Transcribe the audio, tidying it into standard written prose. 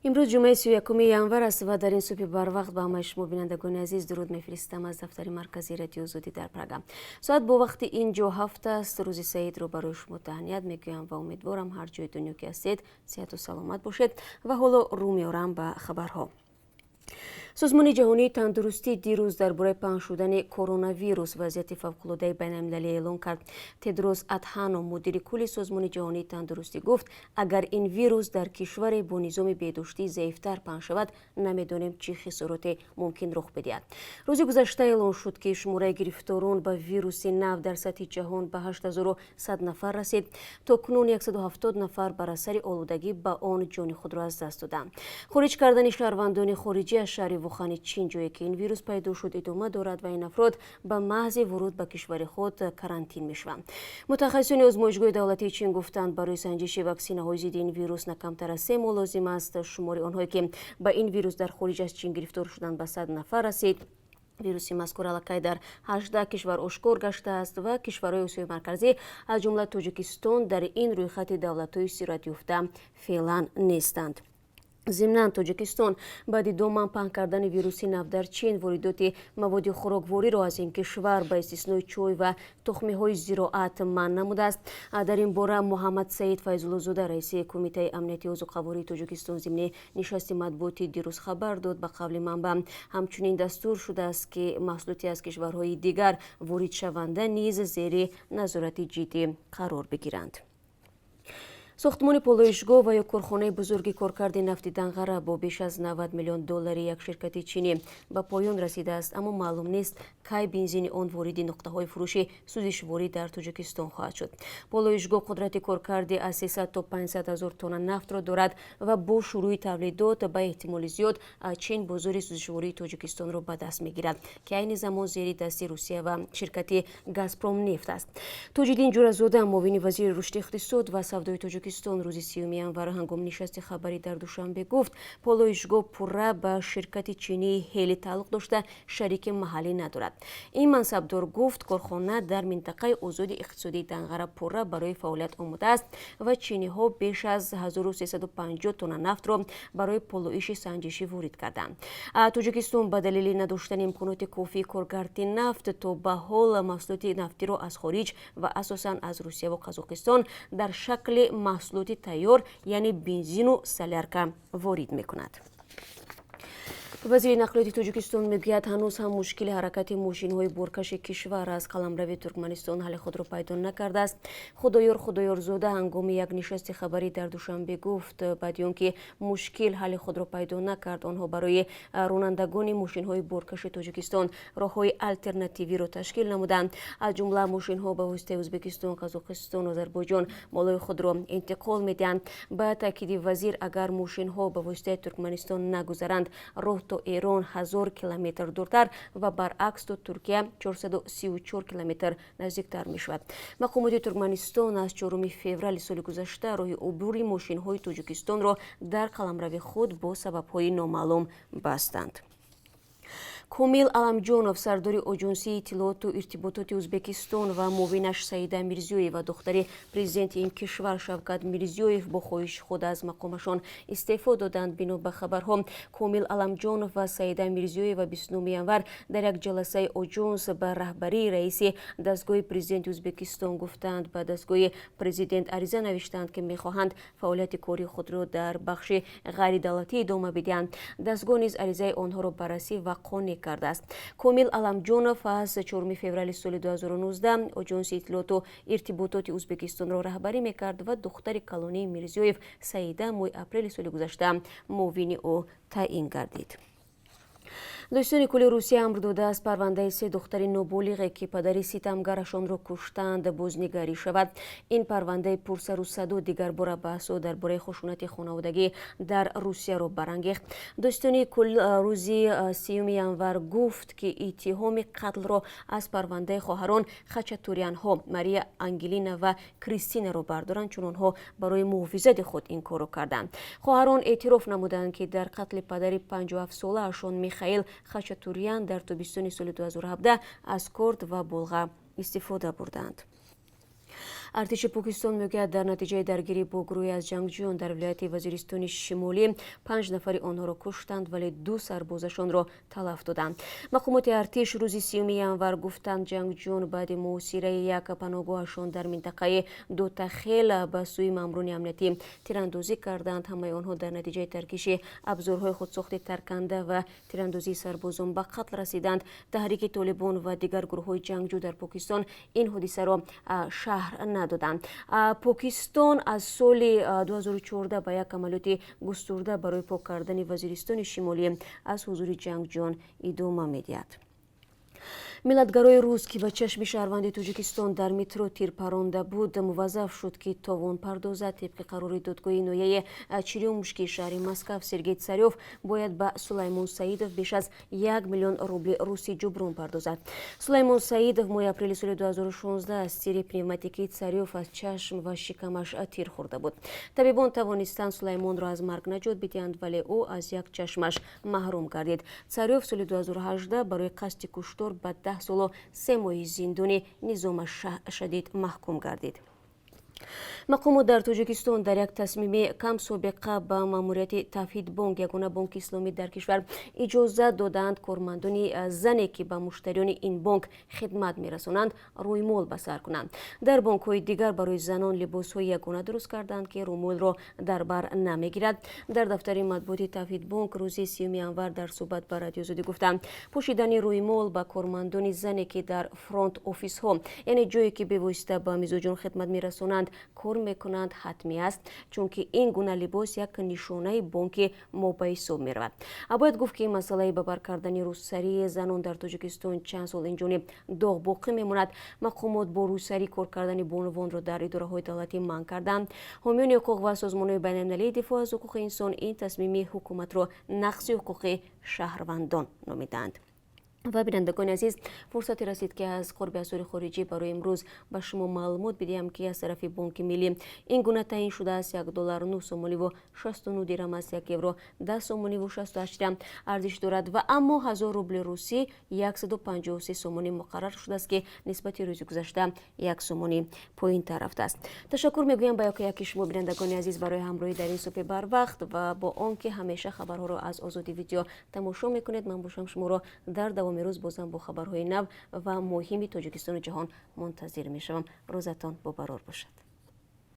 امروز جمعه 31 январ است و در این صبح بروقت به همه شما بینندگان عزیز درود میفرستم از دفتر مرکزی رادیو زودی در پرگام. ساعت با وقت اینجا 7 است. روزی سعید رو برای شما تهنیت میگویم و امیدوارم هر جای دنیا که هستید صحت و سلامت باشید و حالا رو میارم به خبرها. سازمان جهانی تندرستی دیروز درباره پنهان شدن کرونا ویروس وضعیت فوق‌العاده بین‌المللی اعلام کرد. تدروس ادهانوم مدیر کل سازمان جهانی تندرستی گفت اگر این ویروس در کشور با نظام بهداشتی ضعیف‌تر پنهان شود نمی‌دانیم چه خسارات ممکن رخ بدهد. روز گذشته اعلام شد که شماره گرفتاران به ویروس نو در سطح جهان به 8100 نفر رسید. تاکنون 170 نفر بر اثر آلودگی به آن جان خود را از دست دادند. خارج کردن شهروندان خارجی از شهر وخان چین جایی که این ویروس پیدا شد ادامه دارد و این افراد به محض ورود به کشور خود کرانتین میشوند. متخصصان آزمایشگاه دولتی چین گفتند برای سنجش واکسین‌های ضد این ویروس نه کمتر از 3 ماه لازم است. شمار آنهایی که به این ویروس در خارج از چین گرفتار شدند به 100 نفر رسید. ویروس مذکور علاقه در 18 کشور آشکار گشته است و کشورهای آسیای مرکزی از جمله تاجیکستان در این رویخط دولت‌های صورت یافته فعلا نیستند. ضمناً تاجیکستان بعد 2 ماه پنهان کردن ویروس نو در چین واردات مواد خوراکواری را از این کشور به استثنای چای و تخم‌های زراعت منع نموده است. در این باره محمد سعید فیض‌الله زاده رئیس کمیته امنیتی عضوقواری تاجیکستان ضمن نشست مطبوعاتی دیروز خبر داد. به قول منبع همچنین دستور شده است که محصولاتی از کشورهای دیگر وارد شونده نیز زیر نظارت جدی قرار بگیرند. ساختمان پالایشگاه و یک کارخانه بزرگ کارکرد نفت دنغره با بیش از 90 میلیون دلار یک شرکت چینی به پایان رسیده است، اما معلوم نیست کی بنزین آن وارد نقطه‌های فروش سوزشواری در تاجیکستان خواهد شد. پالایشگاه قدرت کارکرد از 300 تا 500 هزار تن نفت را دارد و با شروع تولیدات به احتمال زیاد چین بازار سوزشواری تاجیکستان را به دست میگیرد که این زمان زیر دست روسیه و شرکت گازپروم نفت است. تاجدین جورزاده معاون وزیر رشد اقتصاد و سودای تاجیکستان روز 30 январ هنگام نشست خبری در دوشنبه گفت پالایشگاه پورا به شرکت چینی هیلی تعلق داشته شریک محلی ندارد. این منصبدار گفت کارخانه در منطقه آزاد اقتصادی دنغره پورا برای فعالیت آماده است و چینی ها بیش از 1350 تن نفت را برای پالایش سنجشی وارد کردند. تاجیکستان به دلیل نداشتن امکانات کافی کارگرد نفت تا به حال محصولات نفتی را از خارج و اساساً از روسیه و قزاقستان در شکل محصولات تیار یعنی بنزین و سالرکه وارد میکند. وزیر نقلیات تاجیکستان میگوید هنوز هم مشکل حرکت ماشین‌های بارکش کشور از قلمرو ترکمنستان حل خود را پیدا نکرده است. خدایار زاده هنگام یک نشست خبری در دوشنبه گفت بعد اینکه مشکل حل خود را پیدا نکرد آنها برای رانندگان ماشین‌های بارکش تاجیکستان راه‌های آلترناتیوی را تشکیل نمودند. از جمله ماشین‌ها به واسطه ازبکستان، قزاقستان و آذربایجان مالای خود را انتقال می‌دهند. با تاکید وزیر اگر ماشین‌ها به واسطه ترکمنستان نگذرند راه تا ایران 1000 کیلومتر دورتر و برعکس تا ترکیه 434 کیلومتر نزدیکتر می شود. مقامات ترکمنستان از 4 فوریه سال گذشته راه عبور ماشین‌های تاجیکستان را در قلمرو خود با سبب‌های نامعلوم بستند. کومیل аламҷонов сардори оҷонсии иттилооту иртибототи ӯзбекистон ва муовинаш саида мирзиёева духтари президенти ин кишвар шавкат мирзиёев бо хоҳиши худ аз мақомашон истеъфо доданд. бино ба хабарҳо комил аламҷонов ва саида мирзиёева 29 январ дар як ҷаласаи оҷонс ба раҳбарии раиси дастгоҳи президенти ӯзбекистон гуфтанд. ба дастгоҳи президент ариза навиштанд ки мехоҳанд фаъолияти кори худро дар бахши ғайридавлатӣ идома бидиҳанд. дастгоҳ низ аризаи онҳоро баррасӣ ва қонеъ کرده است. کومیل аламҷонов از 4 فوریه سال 2019 آژانس اطلاعات و ارتباطات ازبکستان را رهبری میکرد و دختر کلانی میرزیویف سعیده ماه اپریل سال گذشته معاون او تعیین گردید. دوستان کل روسیه امر داده است پرونده 3 دختر نابالغ که پدر ستمگرشان را کشتند بازنگری شود. این پرونده پرسر و صدا دیگر بار بحث و درباره خشونت خانوادگی در روسیه را برانگیخت. دوستان کل روزی 30 январ گفت که اتهام قتل را از پرونده خواهران خاچاتوریان ها ماریا انگلینا و کریستینا را بردارند چون آنها برای محافظت خود این کار را کردند. خواهران اعتراف نمودند که در قتل پدر 57 ساله اشون میخائیل خاچاتوریان در تابستان سال 2017 از کرد و بلغا استفاده بردند. ارتش پاکستان میگوید در نتیجه درگیری با گروهی از جنگجویان در ولایت وزیرستان شمالی 5 نفر آنها را کشتند ولی 2 سربازشان را تلف دادند. مقامات ارتش روز 30 ینور گفتند جنگجویان بعد محاصره یک پناهگاهشان در منطقه دوتخیل به سوی ماموران امنیتی تیراندازی کردند. همه آنها در نتیجه ترکیش ابزارهای خودساخت ترکننده و تیراندازی سربازان به قتل رسیدند. تحریک طالبان و دیگر گروه‌های جنگجو در پاکستان این حادثه را شهر ندادند. پاکستان از سال 2014 به یک عملیات گسترده برای پاک کردن وزیرستان شمالی از حضور جنگجویان ادامه می‌دهد. ملتگرای روز که به چشم شهروند تاجیکستان در مترو تیر پرانده بود موظف شد که تاوان پردازد. طبق قرار دادگاه نویه چریومشکی شهر مسکو سرگئی царёв باید به سلیمان سعیدов بیش از 1 میلیون روبل روسی جبران پردازد. سلیمان سعیدов ماه اپریل سال 2016 از تیر پنوماتیکی царёв از چشم و شکمش تیر خورده بود. طبیبان توانستند سلیمان را از مرگ نجات بدهند ولی او از یک چشمش محروم گردید. царёв سال 2018 برای قصد کشتار به 10 سال و 3 ماه زندانی نظام شدید محکوم گردید. مقامات در تاجیکستان در یک تصمیم کم سابقه به ماموریت تفهید بانک یگانه بانک اسلامی در کشور اجازه دادند کارمندان زنی که به مشتریان این بانک خدمت میرسانند رویمال به سر کنند. در بانک های دیگر برای زنان لباس های یگانه درست کردند که رویمال را در بر نمیگیرد. در دفتر مطبوعاتی تفهید بانک روز 30 ینور در صحبت با رادیو آزادی گفتند پوشیدن رویمال به کارمندان زنی که در فرانت آفیس ها یعنی جایی که به واسطه به مزاجان خدمت میرسانند کار میکنند حتمی است چون که این گونه لباس یک نشانه بانک ما به حساب میرود. باید گفت که این مسئله به بر کردن روسری زنان در تاجیکستان چند سال اینجوری داغ باقی میماند. مقامات با روسری کار کردن بانوان را در اداره های دولتی منع کردند. حامیان حقوق و سازمان بین المللی دفاع از حقوق انسان این تصمیم حکومت را نقض حقوق شهروندان نامیدند. و بینندگان عزیز فرصتی رسید که از قرب اسعار خارجی برای امروز به شما معلومات بدیم که از طرف بانک ملی این گونه تعیین شده است. 1 دلار 9 سومانی و 69 درهم است. 1 یورو 10 سومانی و 68 درهم ارزش دارد و اما 1000 روبل روسی 153 سومانی مقرر شده است که نسبت روز گذشته 1 سومانی پایین تر رفته است. تشکر میگویم به یکی شما بینندگان عزیز برای همراهی در این صبح بر وقت و با آنکه همیشه خبرها را از آزادی ویدیو تماشا میکنید. من باشم شما را در دوام روز بازم با خبرهای نو و مهم تاجیکستان و جهان منتظر میشوم. روزتان مبارک باشد.